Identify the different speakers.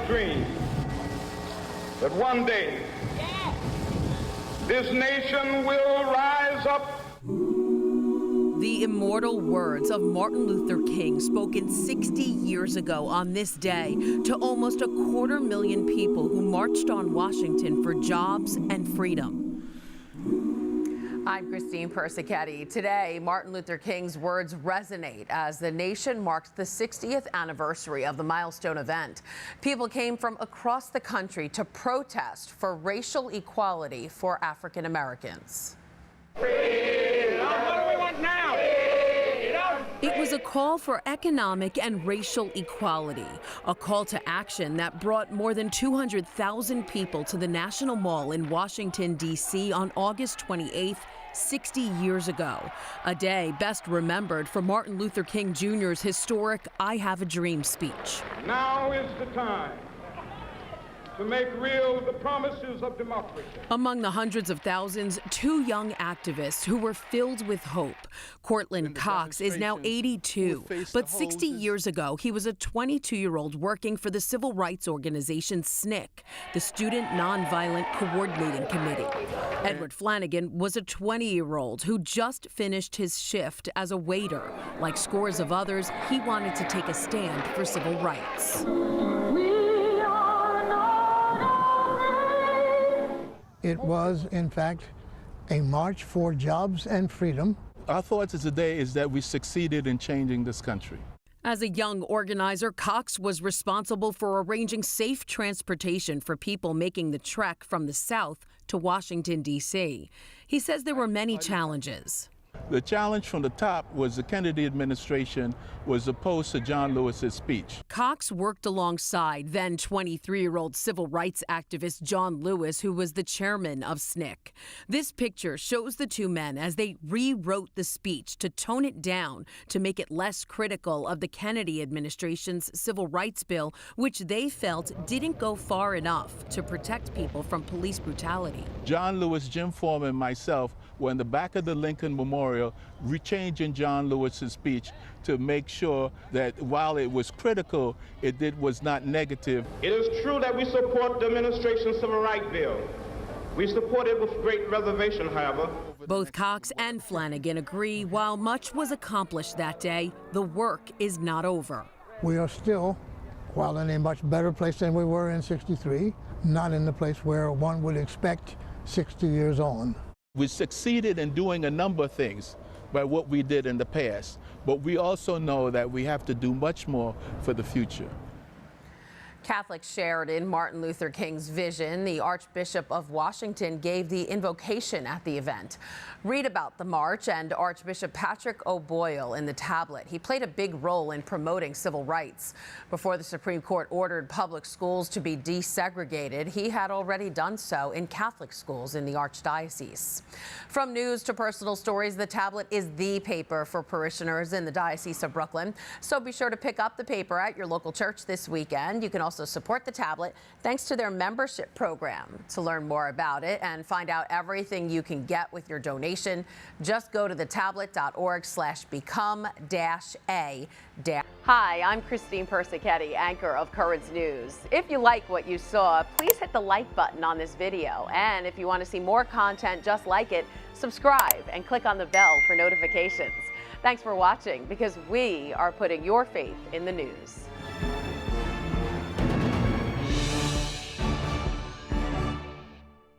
Speaker 1: dream that one day this nation will rise up.
Speaker 2: The immortal words of Martin Luther King, spoken 60 years ago on this day to almost 250,000 people who marched on Washington for jobs and freedom. I'm Christine Persichetti. Today, Martin Luther King's words resonate as the nation marks the 60th anniversary of the milestone event. People came from across the country to protest for racial equality for African Americans. It was a call for economic and racial equality, a call to action that brought more than 200,000 people to the National Mall in Washington, D.C. on August 28th, 60 years ago, a day best remembered for Martin Luther King Jr.'s historic I Have a Dream speech.
Speaker 1: Now is the time to make real the promises of democracy.
Speaker 2: Among the hundreds of thousands, two young activists who were filled with hope. Courtland Cox is now 82, but 60 years ago, he was a 22-year-old working for the civil rights organization SNCC, the Student Nonviolent Coordinating Committee. Edward Flanagan was a 20-year-old who just finished his shift as a waiter. Like scores of others, he wanted to take a stand for civil rights.
Speaker 3: It was, in fact, a march for jobs and freedom.
Speaker 4: Our thoughts today is that we succeeded in changing this country.
Speaker 2: As a young organizer, Cox was responsible for arranging safe transportation for people making the trek from the South to Washington, D.C. He says there were many challenges.
Speaker 4: The challenge from the top was the Kennedy administration was opposed to John Lewis's speech.
Speaker 2: Cox worked alongside then 23-year-old civil rights activist John Lewis, who was the chairman of SNCC. This picture shows the two men as they rewrote the speech to tone it down to make it less critical of the Kennedy administration's civil rights bill, which they felt didn't go far enough to protect people from police brutality.
Speaker 4: John Lewis, Jim Foreman, and myself were in the back of the Lincoln Memorial, rechanging John Lewis's speech to make sure that while it was critical, it was not negative.
Speaker 1: It is true that we support the administration's civil rights bill. We support it with great reservation, however.
Speaker 2: Both Cox and Flanagan agree while much was accomplished that day, the work is not over.
Speaker 3: We are still, while in a much better place than we were in '63, not in the place where one would expect 60 years on.
Speaker 4: We succeeded in doing a number of things by what we did in the past, but we also know that we have to do much more for the future.
Speaker 2: Catholics shared in Martin Luther King's vision. The Archbishop of Washington gave the invocation at the event. Read about the march and Archbishop Patrick O'Boyle in the tablet. He played a big role in promoting civil rights. Before the Supreme Court ordered public schools to be desegregated, he had already done so in Catholic schools in the Archdiocese. From news to personal stories, the tablet is the paper for parishioners in the Diocese of Brooklyn. So be sure to pick up the paper at your local church this weekend. You can also support the tablet thanks to their membership program. To learn more about it and find out everything you can get with your donation, just go to thetablet.org/become-a. Hi, I'm Christine Persichetti, anchor of Currents News. If you like what you saw, please hit the like button on this video. And if you want to see more content just like it, subscribe and click on the bell for notifications. Thanks for watching, because we are putting your faith in the news.